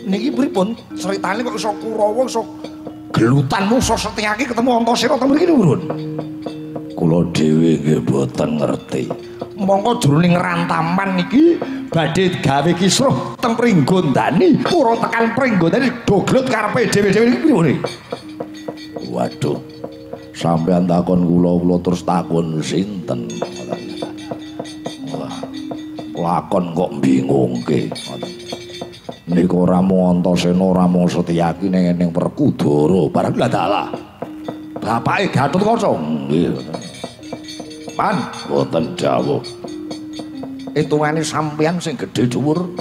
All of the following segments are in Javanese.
Niki pripun ceritane kok iso Kurawa iso gelutan musa Setyaki ketemu Antasena teng mriki purun? Kula dhewe nggih boten ngerti. Mongko jroning rantaman niki badhe gawe kisruh teng Pringgondani, pura tekan Pringgondani doglut karepe dhewe-dhewe niki pripun? Waduh. Sampeyan takon kula terus takon sinten? Wah. Lakon kok bingungke. Nika ora mung Antasena ora mung Setyaki ning Werkudara barang dalah. Bapake Gatotkaca. Nggih. Pan boten dawuh. Hitungane sampeyan sing gedhe dhuwur.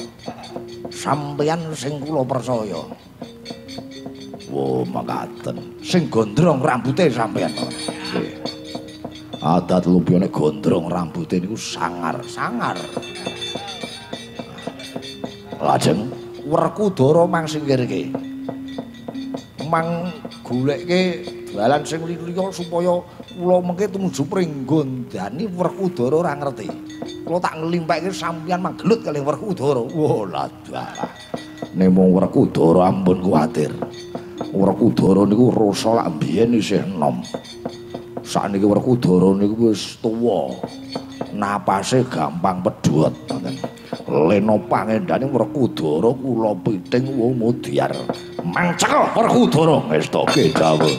Sampeyan sing kula percaya. Wo makaten. Sing gondrong rambute sampeyan. Nggih. Adat lupyane gondrong rambute niku sangar-sangar. Lajeng Werkudara mang singkirke. Mang goleke dalan sing liya supaya kula mengke tumuju Pringgondani Werkudara ora ngerti. Kula tak nglimpekke sampeyan mang gelut kalih Werkudara. Wah lah. Nek mung Werkudara ampun kuwatir. Werkudara niku rasa lak biyen isih enom. Sakniki Werkudara niku wis tuwa. Napase gampang pedhot. Lena pangendane Werkudara kula piting wong Mudyar. Mangceka Werkudara ngestoke dawuh.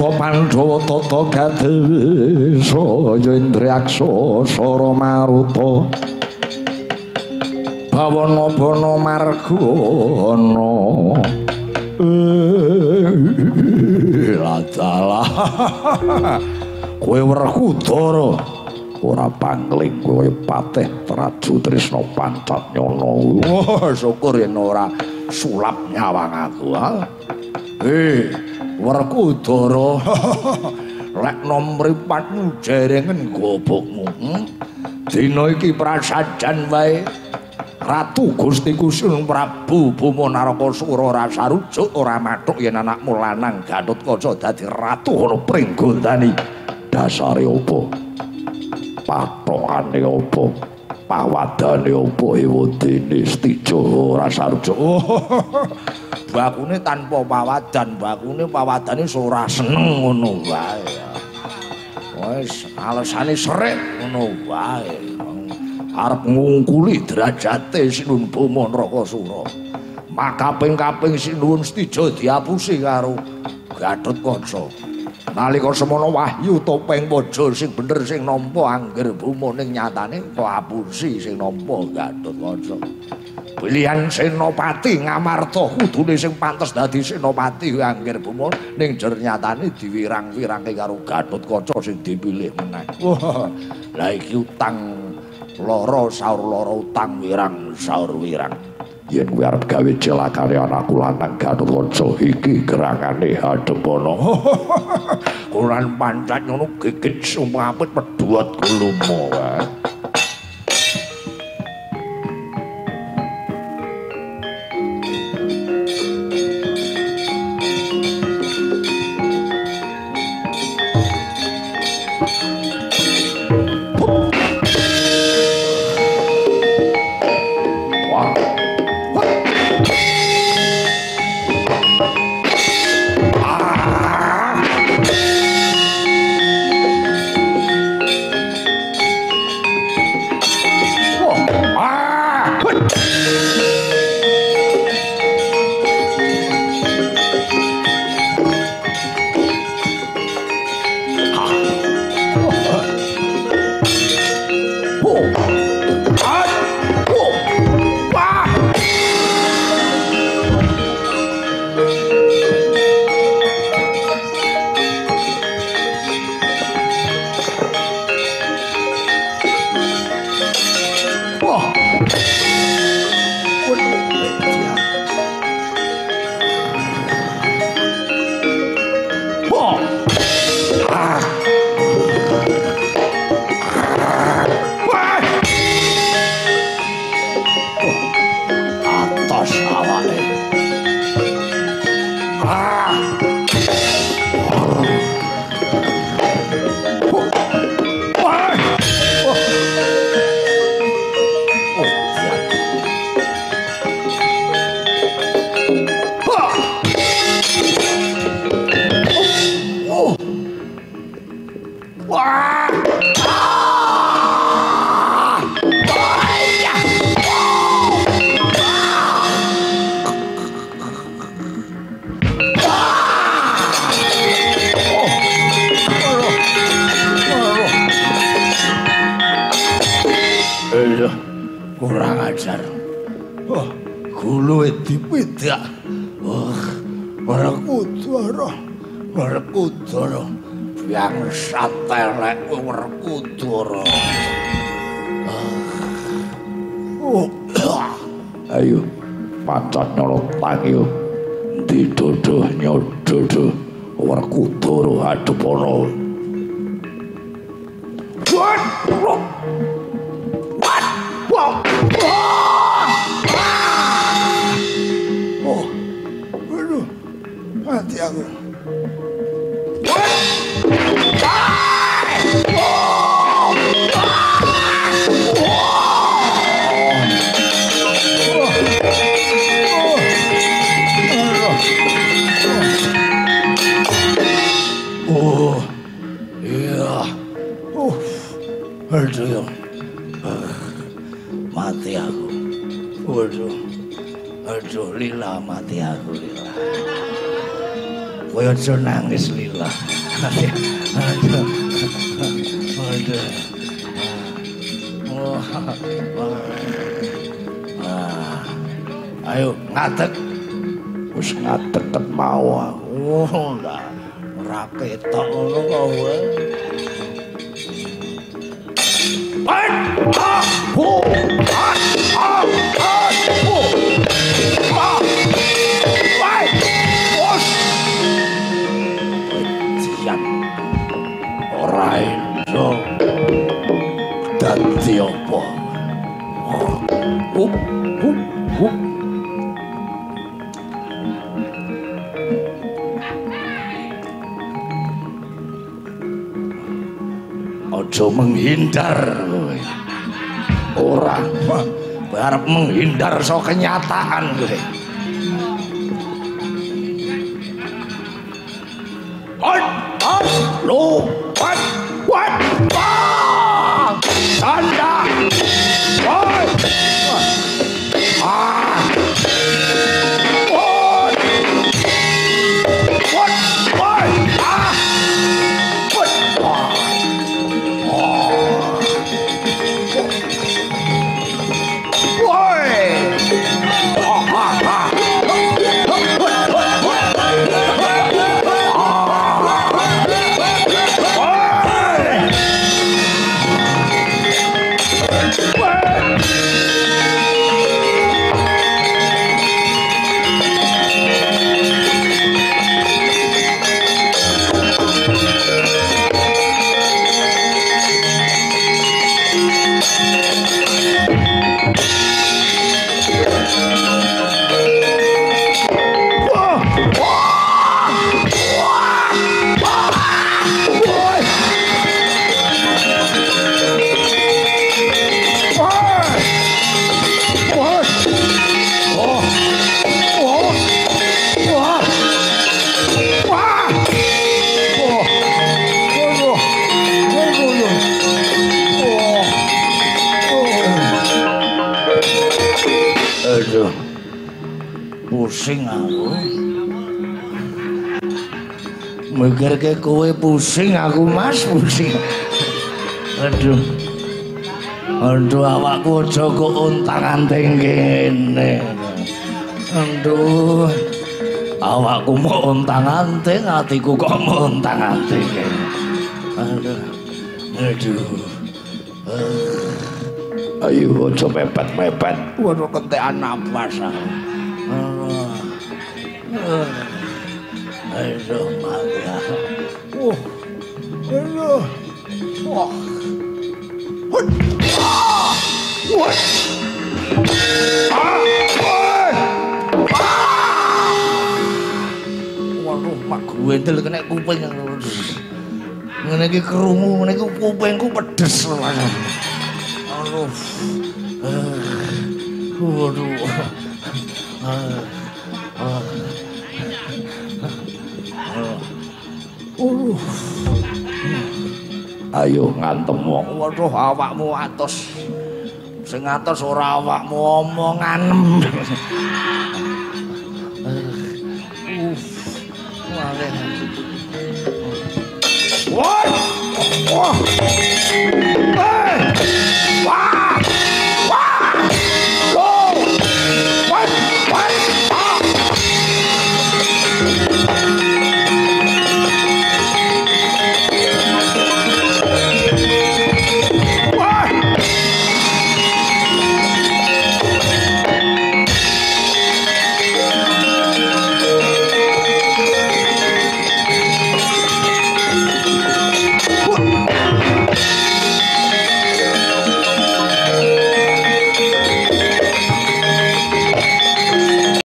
Pandhawa tata gadesa Indriaksa Sara Maruta Bawana-bana margana ladalah kowe Werkudara ora pangling kowe patih Traju Trisna Pancatnyana. Oh, syukur yen ora sulap nyawang aku. Werkudara lek nom mripatmu jerengen gobokmu. Dina iki prasajan wae Ratu Gusti Kusun Prabu Buma Narakasura rasa rujuk ora mathuk yen anakmu lanang Gatotkaca dadi ratu ana Pringgondani. Dasare opo? Patokane opo? Pawadane opo ewadene Stija rasa rujuk? Bakune tanpa pawadan, bakune pawadane ora seneng ngono wae. Wis alesane seret ngono wae. Arep ngungkuli derajate Sinuwun Bama Narakasura. Makaping-kaping Sinuwun Stija diapusi karo Gatotkaca. Nalika semana Wahyu topeng waja sing bener sing nampa Angger Buma ning nyatane kok apusi sing nampa Gatotkaca. Pilihan Senopati Ngamarta kudune sing pantes dadi Senopati Angger Buma ning jer nyatane diwirang-wirangke karo Gatotkaca sing dipilih meneh. Wah, la iki utang lara saur lara utang wirang saur wirang. Yen kowe arep gawe celakane anakku lanang Gatotkaca iki gerangane hadepana. Kuran pancat ngono gigit sumpapit pedhuot kulumo wae. Aduh, kurang ajar. Wah, guluwe dipidak. Wah, Werkudara. Werkudara. Yang satelek Werkudara. Ayo, pacat nyolot tangi. Didodoh nyododoh. Werkudara adepono. What? Oh, aduh, mati aku. Oh, iya. Aduh, mati aku. Aduh, lila mati aku, lila. Kowe aja nangis, lila. Aduh. Ayo ngadeg. Wis ngadeg ket mau aku. Ora ketok ngono kowe. Ora iso dadi apa? Ojo menghindar. Ora arep menghindar saka kenyataan kowe. Lo, what? Tanda. Pusing aku. Mikirke kowe pusing aku Mas, pusing. Aduh. Aduh awakku aja kok untang-anting kene. Aduh. Awakku mau untang-anting, atiku kok mau untang-anting kene. Aduh. Ayo aja mepet-mepet. Waduh kentekan napas aku. Ayo mati aku. Aduh. Waduh mak gue ndel kena kuping. Ngene iki krungu, ngene iki kupingku pedes Mas. Aduh. Waduh. Ayo ngantem wong. Waduh awakmu atos. Sing atos ora awakmu omonganem. Wah.